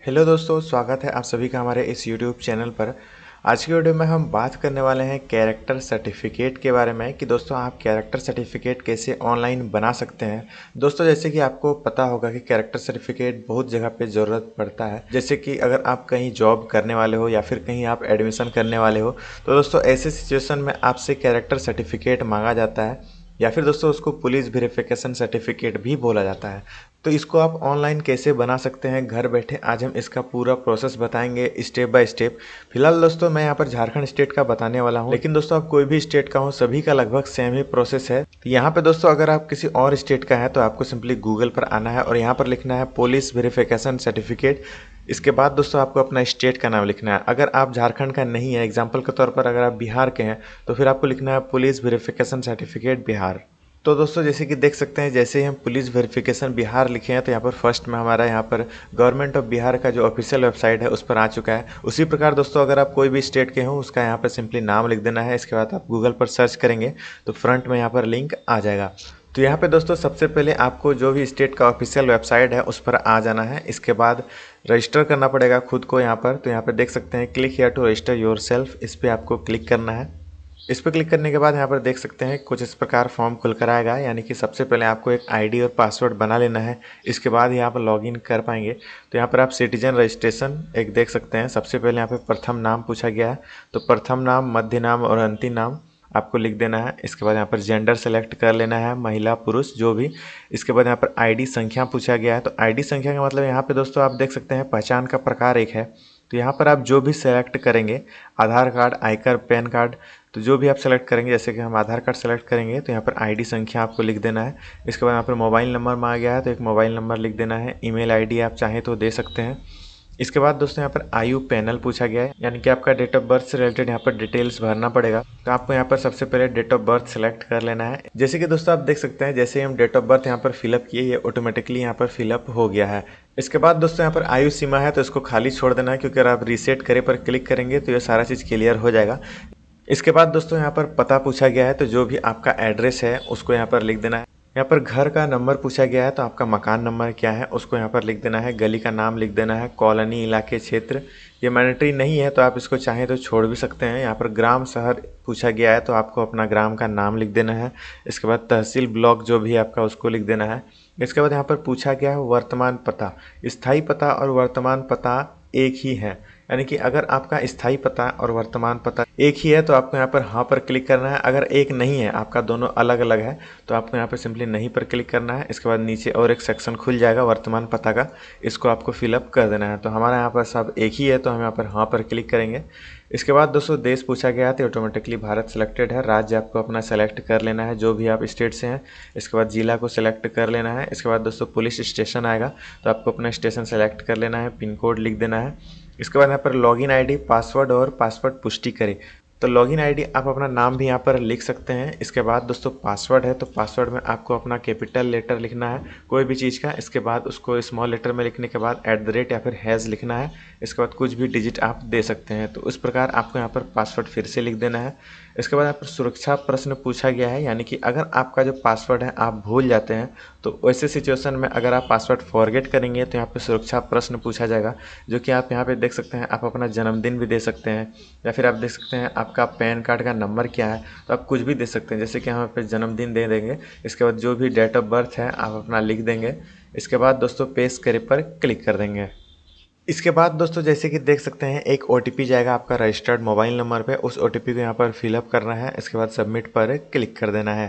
Hello दोस्तों, स्वागत है आप सभी का हमारे इस यूट्यूब चैनल पर। आज की वीडियो में हम बात करने वाले हैं कैरेक्टर सर्टिफिकेट के बारे में कि दोस्तों आप कैरेक्टर सर्टिफिकेट कैसे ऑनलाइन बना सकते हैं। दोस्तों जैसे कि आपको पता होगा कि कैरेक्टर सर्टिफिकेट बहुत जगह पे ज़रूरत पड़ता है, जैसे कि अगर आप कहीं जॉब करने वाले हो या फिर कहीं आप एडमिशन करने वाले हो तो दोस्तों ऐसे सिचुएशन में आपसे कैरेक्टर सर्टिफिकेट मांगा जाता है या फिर दोस्तों उसको पुलिस वेरिफिकेशन सर्टिफिकेट भी बोला जाता है। तो इसको आप ऑनलाइन कैसे बना सकते हैं घर बैठे, आज हम इसका पूरा प्रोसेस बताएंगे स्टेप बाय स्टेप। फिलहाल दोस्तों मैं यहाँ पर झारखंड स्टेट का बताने वाला हूँ, लेकिन दोस्तों आप कोई भी स्टेट का हो सभी का लगभग सेम ही प्रोसेस है। तो यहाँ पे दोस्तों अगर आप किसी और स्टेट का है तो आपको सिंपली गूगल पर आना है और यहाँ पर लिखना है पुलिस वेरिफिकेशन सर्टिफिकेट। इसके बाद दोस्तों आपको अपना स्टेट का नाम लिखना है। अगर आप झारखंड का नहीं है, एग्जाम्पल के तौर पर अगर आप बिहार के हैं तो फिर आपको लिखना है पुलिस वेरिफिकेशन सर्टिफिकेट बिहार। तो दोस्तों जैसे कि देख सकते हैं, जैसे ही हम पुलिस वेरिफिकेशन बिहार लिखे हैं तो यहाँ पर फर्स्ट में हमारा यहाँ पर गवर्नमेंट ऑफ बिहार का जो ऑफिशियल वेबसाइट है उस पर आ चुका है। उसी प्रकार दोस्तों अगर आप कोई भी स्टेट के हो उसका यहाँ पर सिंपली नाम लिख देना है। इसके बाद आप गूगल पर सर्च करेंगे तो फ्रंट में यहाँ पर लिंक आ जाएगा। तो यहाँ पे दोस्तों सबसे पहले आपको जो भी स्टेट का ऑफिशियल वेबसाइट है उस पर आ जाना है। इसके बाद रजिस्टर करना पड़ेगा खुद को यहाँ पर। तो यहाँ पर देख सकते हैं click here to register yourself, इस पर आपको क्लिक करना है। इस पर क्लिक करने के बाद यहाँ पर देख सकते हैं कुछ इस प्रकार फॉर्म खुल कर आएगा, यानी कि सबसे पहले आपको एक आईडी और पासवर्ड बना लेना है। इसके बाद यहाँ पर लॉगिन कर पाएंगे। तो यहाँ पर आप सिटीजन रजिस्ट्रेशन एक देख सकते हैं। सबसे पहले यहाँ पर प्रथम नाम पूछा गया है, तो प्रथम नाम, मध्य नाम और अंतिम नाम आपको लिख देना है। इसके बाद यहाँ पर जेंडर सेलेक्ट कर लेना है, महिला पुरुष जो भी। इसके बाद यहाँ पर आईडी संख्या पूछा गया है, तो आईडी संख्या का मतलब यहाँ पे दोस्तों आप देख सकते हैं पहचान का प्रकार एक है। तो यहाँ पर आप जो भी सेलेक्ट करेंगे, Aadhaar card, I card, PAN card, तो जो भी आप सेलेक्ट करेंगे, जैसे कि हम आधार कार्ड सेलेक्ट करेंगे तो यहाँ पर आईडी संख्या आपको लिख देना है। इसके बाद यहाँ पर मोबाइल नंबर मांगा गया है तो एक मोबाइल नंबर लिख देना है। ईमेल आईडी आप चाहें तो दे सकते हैं। इसके बाद दोस्तों यहाँ पर आयु पैनल पूछा गया है, यानी कि आपका डेट ऑफ बर्थ से रिलेटेड यहाँ पर डिटेल्स भरना पड़ेगा। तो आपको यहाँ पर सबसे पहले डेट ऑफ बर्थ सेलेक्ट कर लेना है। जैसे कि दोस्तों आप देख सकते हैं, जैसे ही हम डेट ऑफ बर्थ यहाँ पर फिलअप किए, ये ऑटोमेटिकली यहाँ पर फिलअप हो गया है। इसके बाद दोस्तों यहाँ पर आयु सीमा है तो इसको खाली छोड़ देना है, क्योंकि अगर आप रीसेट करे पर क्लिक करेंगे तो ये सारा चीज़ क्लियर हो जाएगा। इसके बाद दोस्तों यहाँ पर पता पूछा गया है, तो जो भी आपका एड्रेस है उसको यहाँ पर लिख देना है। यहाँ पर घर का नंबर पूछा गया है, तो आपका मकान नंबर क्या है उसको यहाँ पर लिख देना है। गली का नाम लिख देना है, कॉलोनी, इलाके, क्षेत्र। ये मैंडेटरी नहीं है तो आप इसको चाहें तो छोड़ भी सकते हैं। यहाँ पर ग्राम, शहर पूछा गया है तो आपको अपना ग्राम का नाम लिख देना है। इसके बाद तहसील, ब्लॉक जो भी आपका उसको लिख देना है। इसके बाद यहाँ पर पूछा गया है वर्तमान पता। स्थायी पता और वर्तमान पता एक ही है, यानी कि अगर आपका स्थायी पता और वर्तमान पता एक ही है तो आपको यहाँ पर हाँ पर क्लिक करना है। अगर एक नहीं है, आपका दोनों अलग अलग है, तो आपको यहाँ पर सिंपली नहीं पर क्लिक करना है। इसके बाद नीचे और एक सेक्शन खुल जाएगा वर्तमान पता का, इसको आपको फिलअप कर देना है। तो हमारा यहाँ पर सब एक ही है तो हम यहाँ पर हाँ पर क्लिक करेंगे। इसके बाद दोस्तों देश पूछा गया तो ऑटोमेटिकली भारत सेलेक्टेड है। राज्य आपको अपना सेलेक्ट कर लेना है जो भी आप स्टेट से हैं। इसके बाद जिला को सिलेक्ट कर लेना है। इसके बाद दोस्तों पुलिस स्टेशन आएगा तो आपको अपना स्टेशन सेलेक्ट कर लेना है, पिन कोड लिख देना है। इसके बाद यहाँ पर लॉगिन आईडी, पासवर्ड और पासवर्ड पुष्टि करें। तो लॉगिन आईडी आप अपना नाम भी यहाँ पर लिख सकते हैं। इसके बाद दोस्तों पासवर्ड है तो पासवर्ड में आपको अपना कैपिटल लेटर लिखना है कोई भी चीज़ का। इसके बाद उसको स्मॉल लेटर में लिखने के बाद @ या फिर हैज़ लिखना है। इसके बाद कुछ भी डिजिट आप दे सकते हैं। तो इस प्रकार आपको यहाँ पर पासवर्ड फिर से लिख देना है। इसके बाद यहाँ पर सुरक्षा प्रश्न पूछा गया है, यानी कि अगर आपका जो पासवर्ड है आप भूल जाते हैं तो वैसे सिचुएशन में अगर आप पासवर्ड फॉरगेट करेंगे तो यहाँ पर सुरक्षा प्रश्न पूछा जाएगा, जो कि आप यहाँ पे देख सकते हैं। आप अपना जन्मदिन भी दे सकते हैं या फिर आप देख सकते हैं आपका पैन कार्ड का नंबर क्या है, तो आप कुछ भी दे सकते हैं। जैसे कि हम यहाँ पे जन्मदिन दे देंगे। इसके बाद जो भी डेट ऑफ बर्थ है आप अपना लिख देंगे। इसके बाद दोस्तों पेस्ट करे पर क्लिक कर देंगे। इसके बाद दोस्तों जैसे कि देख सकते हैं एक OTP जाएगा आपका रजिस्टर्ड मोबाइल नंबर पे, उस OTP को यहाँ पर फिलअप करना है। इसके बाद सबमिट पर क्लिक कर देना है।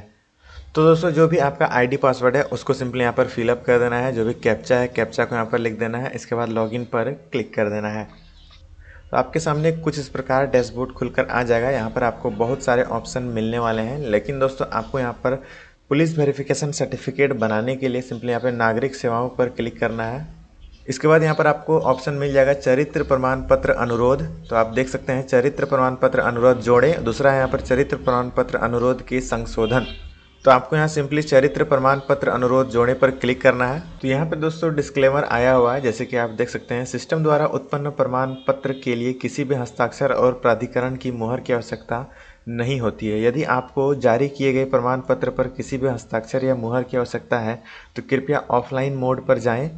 तो दोस्तों जो भी आपका आईडी पासवर्ड है उसको सिंपली यहाँ पर फिलअप कर देना है। जो भी कैप्चा है कैप्चा को यहाँ पर लिख देना है। इसके बाद लॉगिन पर क्लिक कर देना है। तो आपके सामने कुछ इस प्रकार डैशबोर्ड खुलकर आ जाएगा। यहाँ पर आपको बहुत सारे ऑप्शन मिलने वाले हैं, लेकिन दोस्तों आपको यहाँ पर पुलिस वेरिफिकेशन सर्टिफिकेट बनाने के लिए सिंपली यहाँ पर नागरिक सेवाओं पर क्लिक करना है। इसके बाद यहाँ पर आपको ऑप्शन मिल जाएगा चरित्र प्रमाण पत्र अनुरोध। तो आप देख सकते हैं चरित्र प्रमाण पत्र अनुरोध जोड़ें। दूसरा है यहाँ पर चरित्र प्रमाण पत्र अनुरोध के संशोधन। तो आपको यहाँ सिंपली चरित्र प्रमाण पत्र अनुरोध जोड़े पर क्लिक करना है। तो यहाँ पे दोस्तों डिस्क्लेमर आया हुआ है, जैसे कि आप देख सकते हैं सिस्टम द्वारा उत्पन्न प्रमाण पत्र के लिए किसी भी हस्ताक्षर और प्राधिकरण की मुहर की आवश्यकता नहीं होती है। यदि आपको जारी किए गए प्रमाण पत्र पर किसी भी हस्ताक्षर या मुहर की आवश्यकता है तो कृपया ऑफलाइन मोड पर जाएं,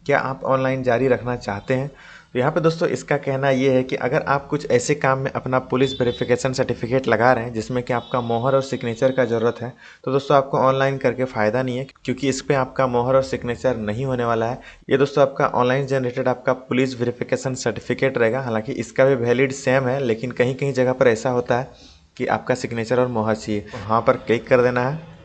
क्या आप ऑनलाइन जारी रखना चाहते हैं? तो यहाँ पे दोस्तों इसका कहना ये है कि अगर आप कुछ ऐसे काम में अपना पुलिस वेरिफिकेशन सर्टिफिकेट लगा रहे हैं जिसमें कि आपका मोहर और सिग्नेचर का ज़रूरत है, तो दोस्तों आपको ऑनलाइन करके फ़ायदा नहीं है, क्योंकि इस पर आपका मोहर और सिग्नेचर नहीं होने वाला है। ये दोस्तों आपका ऑनलाइन जनरेटेड आपका पुलिस वेरिफिकेशन सर्टिफिकेट रहेगा। हालांकि इसका भी वैलिड सेम है, लेकिन कहीं कहीं जगह पर ऐसा होता है कि आपका सिग्नेचर और मोहर चाहिए। वहाँ पर क्लिक कर देना है।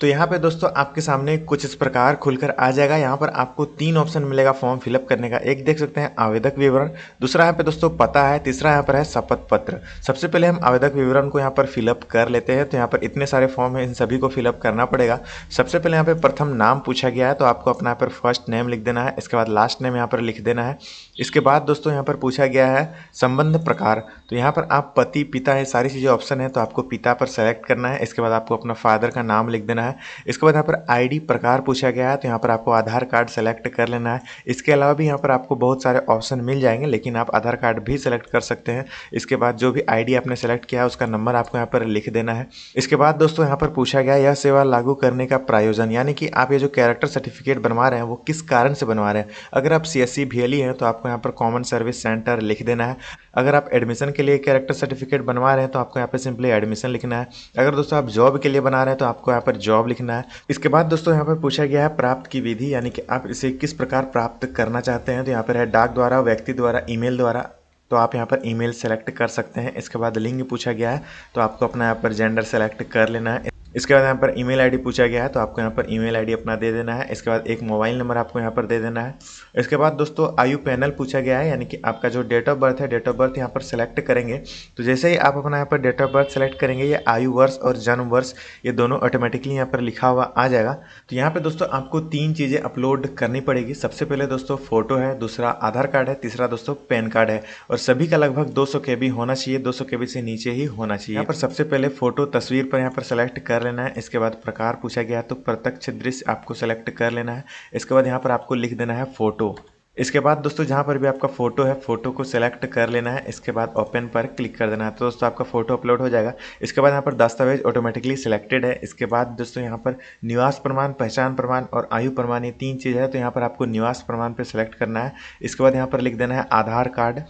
तो यहाँ पे दोस्तों आपके सामने कुछ इस प्रकार खुलकर आ जाएगा। यहाँ पर आपको 3 ऑप्शन मिलेगा फॉर्म फिलअप करने का। एक देख सकते हैं आवेदक विवरण, दूसरा यहाँ पे दोस्तों पता है, तीसरा यहाँ पर है शपथ पत्र। सबसे पहले हम आवेदक विवरण को यहाँ पर फिलअप कर लेते हैं। तो यहाँ पर इतने सारे फॉर्म हैं, इन सभी को फिलअप करना पड़ेगा। सबसे पहले यहाँ पे प्रथम नाम पूछा गया है, तो आपको अपना यहाँ पर फर्स्ट नेम लिख देना है। इसके बाद लास्ट नेम यहाँ पर लिख देना है। इसके बाद दोस्तों यहाँ पर पूछा गया है संबंध प्रकार, तो यहाँ पर आप पति पिता है सारी चीज़ें ऑप्शन है, तो आपको पिता पर सेलेक्ट करना है। इसके बाद आपको अपना फादर का नाम लिख देना है। इसके बाद यहाँ पर आईडी प्रकार पूछा गया है, तो यहाँ पर आपको आधार कार्ड सेलेक्ट कर लेना है। इसके अलावा भी यहाँ पर आपको बहुत सारे ऑप्शन मिल जाएंगे, लेकिन आप आधार कार्ड भी सेलेक्ट कर सकते हैं। इसके बाद जो भी आईडी आपने सेलेक्ट किया है उसका नंबर आपको यहाँ पर लिख देना है। इसके बाद दोस्तों यहाँ पर पूछा गया यह सेवा लागू करने का प्रयोजन, यानी कि आप ये जो कैरेक्टर सर्टिफिकेट बनवा रहे हैं वो किस कारण से बनवा रहे हैं। अगर आप CSC VLE हैं तो आपको यहाँ पर कॉमन सर्विस सेंटर लिख देना है। अगर आप एडमिशन के लिए कैरेक्टर सर्टिफिकेट बनवा रहे हैं तो आपको यहाँ पे सिंपली एडमिशन लिखना है। अगर दोस्तों आप जॉब के लिए बना रहे हैं तो आपको यहाँ पर जॉब लिखना है। इसके बाद दोस्तों यहाँ पर पूछा गया है प्राप्त की विधि, यानी कि आप इसे किस प्रकार प्राप्त करना चाहते हैं। तो यहाँ पर है डाक द्वारा, व्यक्ति द्वारा, ईमेल द्वारा, तो आप यहाँ पर ईमेल सेलेक्ट कर सकते हैं। इसके बाद लिंग पूछा गया है, तो आपको अपना यहाँ पर जेंडर सेलेक्ट कर लेना है। इसके बाद यहाँ पर ईमेल आईडी पूछा गया है, तो आपको यहाँ पर ईमेल आईडी अपना दे देना है। इसके बाद एक मोबाइल नंबर आपको यहाँ पर दे देना है। इसके बाद दोस्तों आयु पैनल पूछा गया है, यानी कि आपका जो डेट ऑफ बर्थ है, डेट ऑफ बर्थ यहाँ पर सेलेक्ट करेंगे। तो जैसे ही आप अपना यहाँ पर डेट ऑफ बर्थ सेलेक्ट करेंगे, ये आयु वर्ष और जन्म वर्ष ये दोनों ऑटोमेटिकली यहाँ पर लिखा हुआ आ जाएगा। तो यहाँ पर दोस्तों आपको 3 चीज़ें अपलोड करनी पड़ेगी। सबसे पहले दोस्तों फोटो है, दूसरा आधार कार्ड है, तीसरा दोस्तों पैन कार्ड है, और सभी का लगभग 200 KB होना चाहिए, 200 KB से नीचे ही होना चाहिए। यहाँ पर सबसे पहले फोटो तस्वीर पर यहाँ पर सेलेक्ट कर लेना है। इसके बाद प्रकार पूछा गया तो प्रत्यक्ष दृश्य आपको सेलेक्ट कर लेना है। इसके बाद यहाँ पर आपको लिख देना है फोटो। इसके बाद दोस्तों जहाँ पर भी आपका फोटो है, फोटो को सेलेक्ट कर लेना है। इसके बाद ओपन पर क्लिक कर देना है, तो दोस्तों आपका फोटो अपलोड हो जाएगा। इसके बाद यहाँ पर दस्तावेज ऑटोमेटिकली सिलेक्टेड है। इसके बाद दोस्तों यहाँ पर निवास प्रमाण, पहचान प्रमाण और आयु प्रमाण, ये 3 चीज़ है, तो यहाँ पर आपको निवास प्रमाण पर सेलेक्ट करना है। इसके बाद यहाँ पर लिख देना है आधार कार्ड।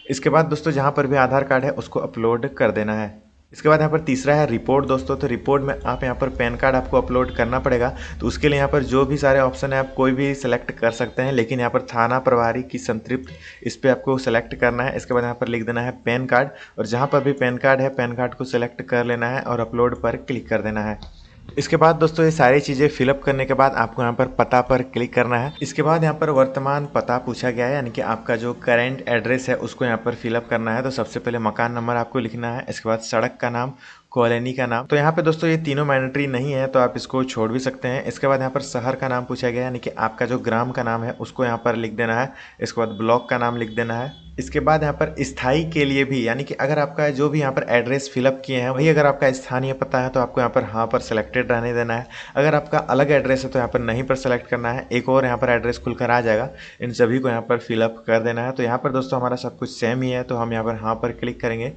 इसके बाद दोस्तों जहाँ पर भी आधार कार्ड है उसको अपलोड कर देना है। इसके बाद यहाँ पर तीसरा है रिपोर्ट दोस्तों, तो रिपोर्ट में आप यहाँ पर पैन कार्ड आपको अपलोड करना पड़ेगा। तो उसके लिए यहाँ पर जो भी सारे ऑप्शन है आप कोई भी सिलेक्ट कर सकते हैं, लेकिन यहाँ पर थाना प्रभारी की संतृप्त, इस पर आपको सेलेक्ट करना है। इसके बाद यहाँ पर लिख देना है पैन कार्ड, और जहाँ पर भी पैन कार्ड है पैन कार्ड को सिलेक्ट कर लेना है और अपलोड पर क्लिक कर देना है। इसके बाद दोस्तों ये सारी चीज़ें फिलअप करने के बाद आपको यहाँ पर पता पर क्लिक करना है। इसके बाद यहाँ पर वर्तमान पता पूछा गया है, यानी कि आपका जो करेंट एड्रेस है उसको यहाँ पर फिलअप करना है। तो सबसे पहले मकान नंबर आपको लिखना है। इसके बाद सड़क का नाम, कॉलोनी का नाम, तो यहाँ पे दोस्तों ये तीनों मैंडेटरी नहीं है, तो आप इसको छोड़ भी सकते हैं। इसके बाद यहाँ पर शहर का नाम पूछा गया है, यानी कि आपका जो ग्राम का नाम है उसको यहाँ पर लिख देना है। इसके बाद ब्लॉक का नाम लिख देना है। इसके बाद यहाँ पर स्थायी के लिए भी, यानी कि अगर आपका जो भी यहाँ पर एड्रेस फिलअप किए हैं वही अगर आपका स्थानीय पता है तो आपको यहाँ पर हाँ पर सेलेक्टेड रहने देना है। अगर आपका अलग एड्रेस है तो यहाँ पर नहीं पर सेलेक्ट करना है। एक और यहाँ पर एड्रेस खुलकर आ जाएगा, इन सभी को यहाँ पर फिलअप कर देना है। तो यहाँ पर दोस्तों हमारा सब कुछ सेम ही है, तो हम यहाँ पर हाँ पर क्लिक करेंगे।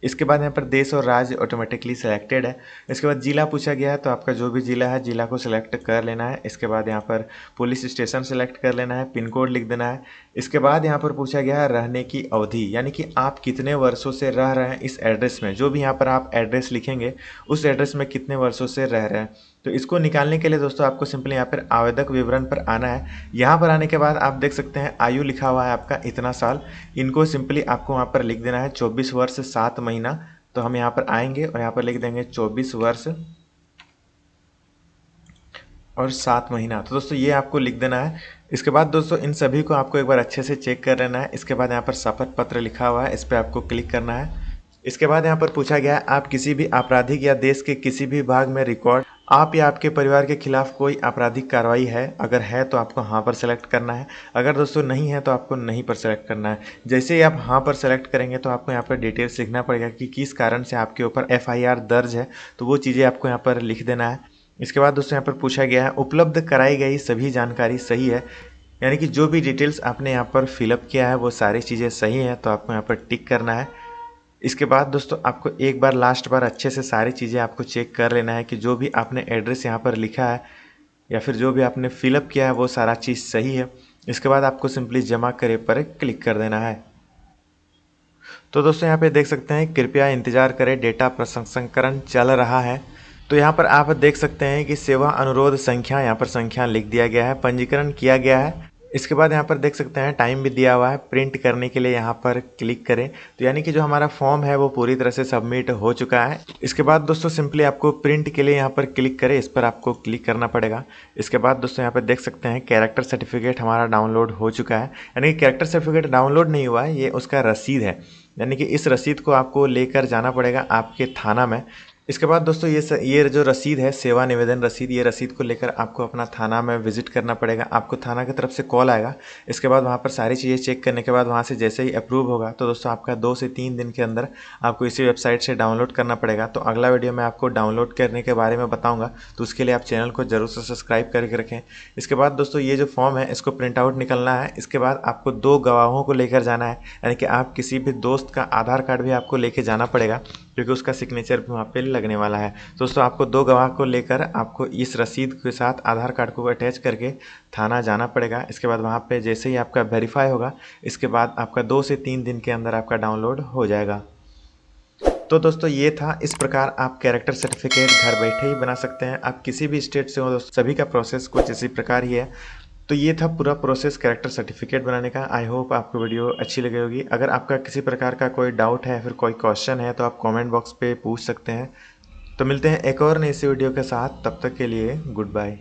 इसके बाद यहाँ पर देश और राज्य ऑटोमेटिकली सिलेक्टेड है। इसके बाद जिला पूछा गया है, तो आपका जो भी जिला है जिला को सिलेक्ट कर लेना है। इसके बाद यहाँ पर पुलिस स्टेशन सेलेक्ट कर लेना है, पिन कोड लिख देना है। इसके बाद यहाँ पर पूछा गया है रहने की अवधि, यानी कि आप कितने वर्षों से रह रहे हैं इस एड्रेस में। जो भी यहाँ पर आप एड्रेस लिखेंगे उस एड्रेस में कितने वर्षों से रह रहे हैं। तो इसको निकालने के लिए दोस्तों आपको सिंपली यहाँ पर आवेदक विवरण पर आना है। यहाँ पर आने के बाद आप देख सकते हैं आयु लिखा हुआ है आपका इतना साल, इनको सिंपली आपको वहाँ पर लिख देना है 24 वर्ष 7 महीना। तो हम यहाँ पर आएंगे और यहाँ पर लिख देंगे 24 वर्ष और 7 महीना। तो दोस्तों ये आपको लिख देना है। इसके बाद दोस्तों इन सभी को आपको एक बार अच्छे से चेक कर लेना है। इसके बाद यहाँ पर शपथ पत्र लिखा हुआ है, इस पर आपको क्लिक करना है। इसके बाद यहाँ पर पूछा गया है आप किसी भी आपराधिक या देश के किसी भी भाग में रिकॉर्ड, आप या आपके परिवार के खिलाफ कोई आपराधिक कार्रवाई है, अगर है तो आपको हाँ पर सेलेक्ट करना है। अगर दोस्तों नहीं है तो आपको नहीं पर सेलेक्ट करना है। जैसे ही आप हाँ पर सेलेक्ट करेंगे तो आपको यहाँ पर डिटेल्स लिखना पड़ेगा कि किस कारण से आपके ऊपर FIR दर्ज है, तो वो चीज़ें आपको यहाँ पर लिख देना है। इसके बाद दोस्तों यहाँ पर पूछा गया है उपलब्ध कराई गई सभी जानकारी सही है, यानी कि जो भी डिटेल्स आपने यहाँ पर फिलअप किया है वो सारी चीज़ें सही हैं, तो आपको यहाँ पर टिक करना है। इसके बाद दोस्तों आपको एक बार लास्ट बार अच्छे से सारी चीज़ें आपको चेक कर लेना है कि जो भी आपने एड्रेस यहाँ पर लिखा है या फिर जो भी आपने फिलअप किया है वो सारा चीज़ सही है। इसके बाद आपको सिंपली जमा करे पर क्लिक कर देना है। तो दोस्तों यहाँ पे देख सकते हैं कृपया इंतजार करें, डेटा प्रसंस्करण चल रहा है। तो यहाँ पर आप देख सकते हैं कि सेवा अनुरोध संख्या, यहाँ पर संख्या लिख दिया गया है, पंजीकरण किया गया है। इसके बाद यहाँ पर देख सकते हैं टाइम भी दिया हुआ है। प्रिंट करने के लिए यहाँ पर क्लिक करें। तो यानी कि जो हमारा फॉर्म है वो पूरी तरह से सबमिट हो चुका है। इसके बाद दोस्तों सिंपली आपको प्रिंट के लिए यहाँ पर क्लिक करें, इस पर आपको क्लिक करना पड़ेगा। इसके बाद दोस्तों यहाँ पर देख सकते हैं कैरेक्टर सर्टिफिकेट हमारा डाउनलोड हो चुका है। यानी कि कैरेक्टर सर्टिफिकेट डाउनलोड नहीं हुआ है, ये उसका रसीद है। यानी कि इस रसीद को आपको लेकर जाना पड़ेगा आपके थाना में। इसके बाद दोस्तों ये जो रसीद है, सेवा निवेदन रसीद, ये रसीद को लेकर आपको अपना थाना में विजिट करना पड़ेगा। आपको थाना की तरफ से कॉल आएगा। इसके बाद वहाँ पर सारी चीज़ें चेक करने के बाद वहाँ से जैसे ही अप्रूव होगा तो दोस्तों आपका 2 से 3 दिन के अंदर आपको इसी वेबसाइट से डाउनलोड करना पड़ेगा। तो अगला वीडियो में आपको डाउनलोड करने के बारे में बताऊँगा, तो उसके लिए आप चैनल को जरूर से सब्सक्राइब करके रखें। इसके बाद दोस्तों ये जो फॉर्म है इसको प्रिंट आउट निकलना है। इसके बाद आपको 2 गवाहों को लेकर जाना है, यानी कि आप किसी भी दोस्त का आधार कार्ड भी आपको लेके जाना पड़ेगा, क्योंकि उसका सिग्नेचर भी वहाँ पे लगने वाला है। दोस्तों आपको 2 गवाह को लेकर आपको इस रसीद के साथ आधार कार्ड को अटैच करके थाना जाना पड़ेगा। इसके बाद वहाँ पे जैसे ही आपका वेरीफाई होगा, इसके बाद आपका 2 से 3 दिन के अंदर आपका डाउनलोड हो जाएगा। तो दोस्तों ये था, इस प्रकार आप कैरेक्टर सर्टिफिकेट घर बैठे ही बना सकते हैं। आप किसी भी स्टेट से हो दोस्तों, सभी का प्रोसेस कुछ इसी प्रकार ही है। तो ये था पूरा प्रोसेस कैरेक्टर सर्टिफिकेट बनाने का। आई होप आपको वीडियो अच्छी लगी होगी। अगर आपका किसी प्रकार का कोई डाउट है, फिर कोई क्वेश्चन है, तो आप कमेंट बॉक्स पे पूछ सकते हैं। तो मिलते हैं एक और नई सी वीडियो के साथ, तब तक के लिए गुड बाय।